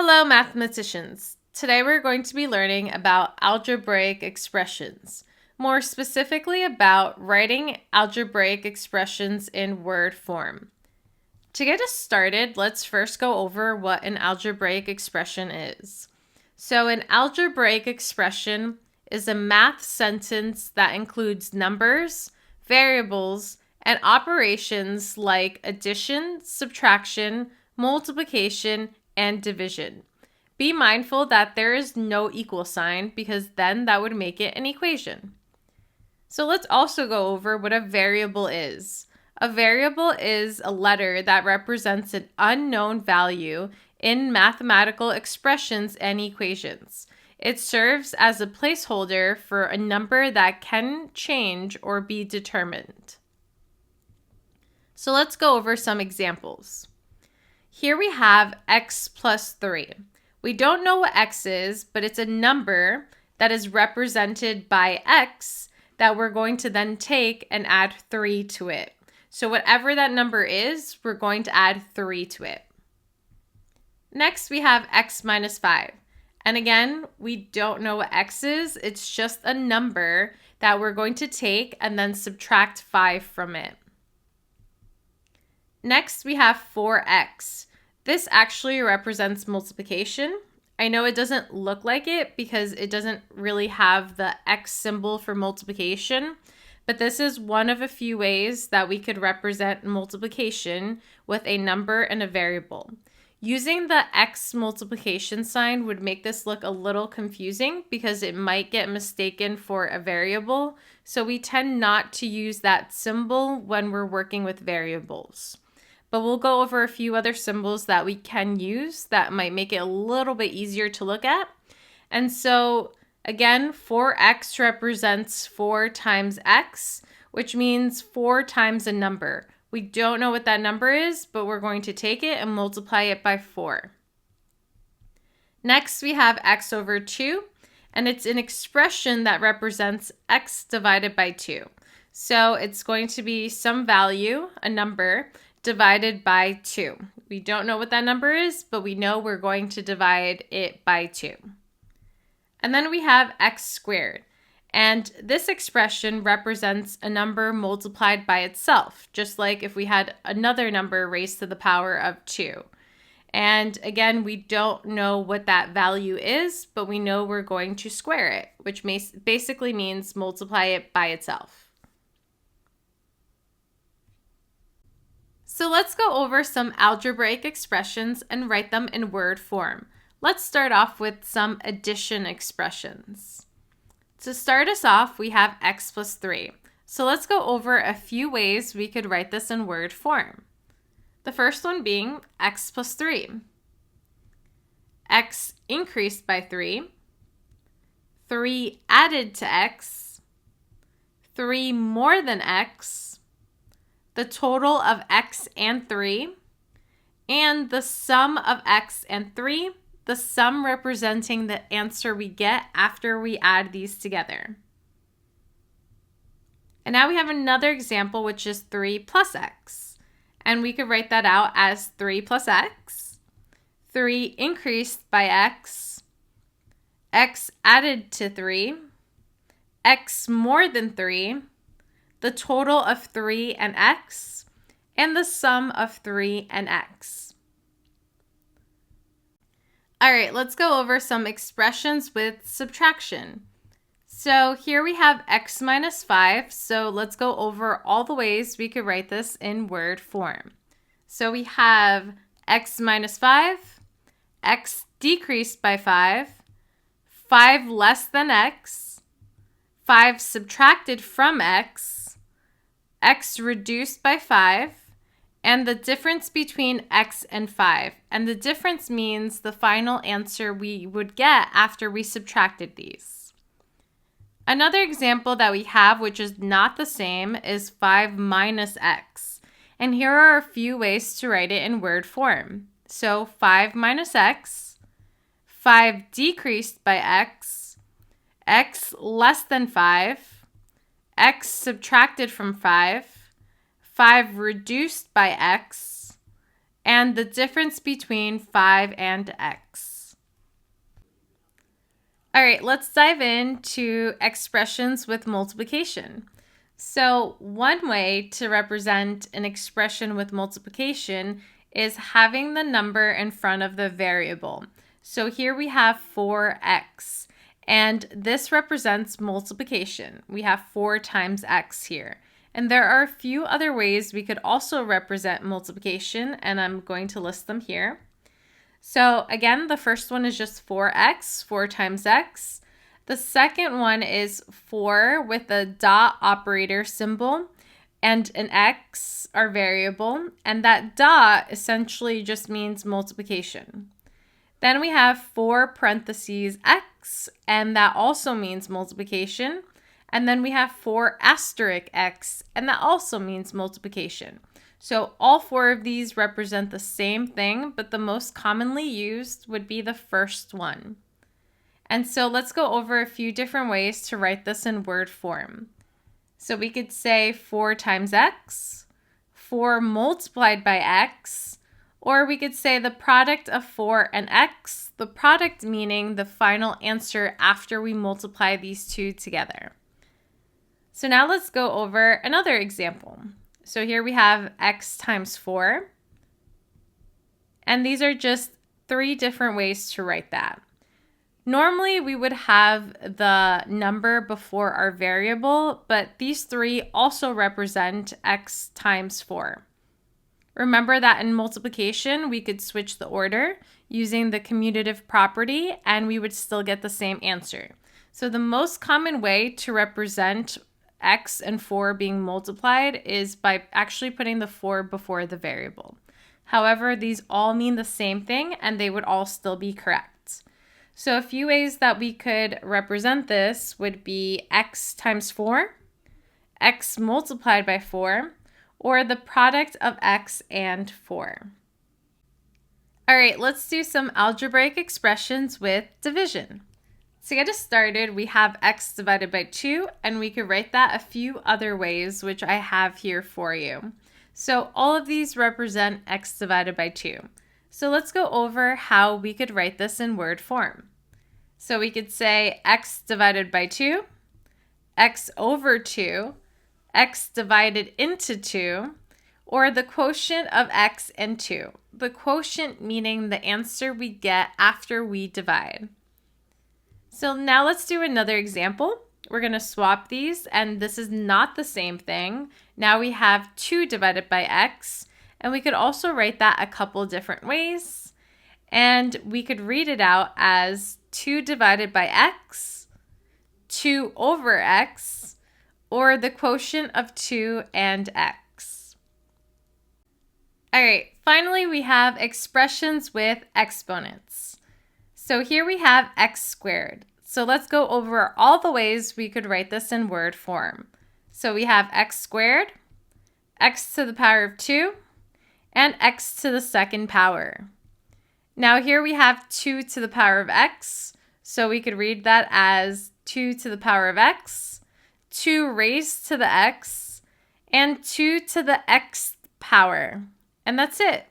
Hello, mathematicians. Today we're going to be learning about algebraic expressions, more specifically about writing algebraic expressions in word form. To get us started, let's first go over what an algebraic expression is. So an algebraic expression is a math sentence that includes numbers, variables, and operations like addition, subtraction, multiplication, and division. Be mindful that there is no equal sign because then that would make it an equation. So let's also go over what a variable is. A variable is a letter that represents an unknown value in mathematical expressions and equations. It serves as a placeholder for a number that can change or be determined. So let's go over some examples. Here we have x plus 3. We don't know what x is, but it's a number that is represented by x that we're going to then take and add 3 to it. So whatever that number is, we're going to add 3 to it. Next, we have x minus 5. And again, we don't know what x is. It's just a number that we're going to take and then subtract 5 from it. Next, we have 4x. This actually represents multiplication. I know it doesn't look like it because it doesn't really have the x symbol for multiplication, but this is one of a few ways that we could represent multiplication with a number and a variable. Using the x multiplication sign would make this look a little confusing because it might get mistaken for a variable, so we tend not to use that symbol when we're working with variables. But we'll go over a few other symbols that we can use that might make it a little bit easier to look at. And so again, 4x represents 4 times x, which means 4 times a number. We don't know what that number is, but we're going to take it and multiply it by 4. Next, we have x over 2, and it's an expression that represents x divided by 2. So it's going to be some value, a number, divided by 2. We don't know what that number is, but we know we're going to divide it by 2. And then we have x squared. And this expression represents a number multiplied by itself, just like if we had another number raised to the power of 2. And again, we don't know what that value is, but we know we're going to square it, which basically means multiply it by itself. So let's go over some algebraic expressions and write them in word form. Let's start off with some addition expressions. To start us off, we have x plus 3. So let's go over a few ways we could write this in word form. The first one being x plus 3. X increased by 3. 3 added to x. 3 more than x. The total of x and 3, and the sum of x and 3, the sum representing the answer we get after we add these together. And now we have another example, which is 3 plus x. And we could write that out as 3 plus x, 3 increased by x added to 3, x more than 3, the total of 3 and x, and the sum of 3 and x. All right, let's go over some expressions with subtraction. So here we have x minus 5, so let's go over all the ways we could write this in word form. So we have x minus 5, x decreased by 5, 5 less than x, 5 subtracted from x, x reduced by 5, and the difference between x and 5. And the difference means the final answer we would get after we subtracted these. Another example that we have, which is not the same, is 5 minus x. And here are a few ways to write it in word form. So 5 minus x, 5 decreased by x less than 5, x subtracted from 5, 5 reduced by x and the difference between 5 and x. All right, let's dive into expressions with multiplication. So one way to represent an expression with multiplication is having the number in front of the variable. So here we have 4x, and this represents multiplication. We have 4 times x here. And there are a few other ways we could also represent multiplication, and I'm going to list them here. So again, the first one is just 4x, 4 times x. The second one is 4 with a dot operator symbol and an x, our variable, and that dot essentially just means multiplication. Then we have 4 parentheses x, and that also means multiplication. And then we have 4 asterisk x, and that also means multiplication. So all 4 of these represent the same thing, but the most commonly used would be the first one. And so let's go over a few different ways to write this in word form. So we could say 4 times x, 4 multiplied by x, or we could say the product of 4 and x, the product meaning the final answer after we multiply these two together. So now let's go over another example. So here we have x times 4. And these are just 3 different ways to write that. Normally we would have the number before our variable, but these 3 also represent x times 4. Remember that in multiplication, we could switch the order using the commutative property, and we would still get the same answer. So the most common way to represent x and 4 being multiplied is by actually putting the 4 before the variable. However, these all mean the same thing, and they would all still be correct. So a few ways that we could represent this would be x times 4, x multiplied by 4, or the product of x and 4. All right, let's do some algebraic expressions with division. To get us started, we have x divided by 2, and we could write that a few other ways, which I have here for you. So all of these represent x divided by 2. So let's go over how we could write this in word form. So we could say x divided by 2, x over 2, x divided into 2, or the quotient of x and 2. The quotient meaning the answer we get after we divide. So now let's do another example. We're going to swap these, and this is not the same thing. Now we have 2 divided by x, and we could also write that a couple different ways. And we could read it out as 2 divided by x, 2 over x, or the quotient of 2 and x. All right, finally we have expressions with exponents. So here we have x squared. So let's go over all the ways we could write this in word form. So we have x squared, x to the power of 2, and x to the second power. Now here we have 2 to the power of x, so we could read that as 2 to the power of x, 2 raised to the x, and 2 to the xth power. And that's it.